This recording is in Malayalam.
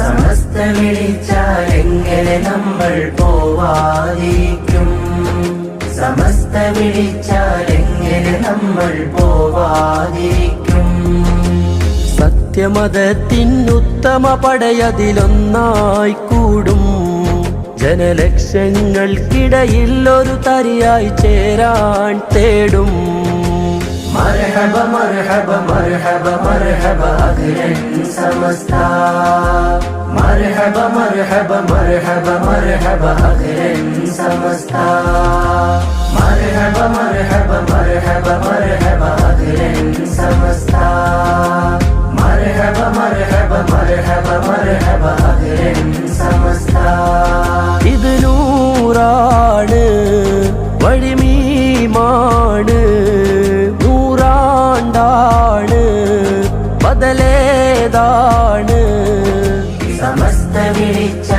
സമസ്ത വിളിച്ചാൽ എങ്ങനെ നമ്മൾ പോവാതിരിക്കും? സമസ്ത വിളിച്ചാൽ എങ്ങനെ നമ്മൾ പോവാതിരിക്കും? സത്യമതത്തിനുത്തമ പടയതിലൊന്നായി കൂടും. ജനലക്ഷങ്ങൾക്കിടയിൽ ഒരു തരിയായി ചേരാൻ തേടും. മർഹബ മർഹബ മർഹബ മർഹബ അഖിലൻ സമസ്ത. മർഹബ മർഹബ മർഹബ മർഹബ അഖിലൻ സമസ്ത. മർഹബ മർഹബ മർഹബ മർഹബ അഖിലൻ സമസ്ത. മർഹബ മർഹബ മർഹബ മർഹബ അഖിലൻ സമസ്ത. ഇത് നൂറാണ്, വഴിമീമാണ്, നൂറാണ്ടാണ്, ബദലേതാണ്. സമസ്ത വിളിച്ച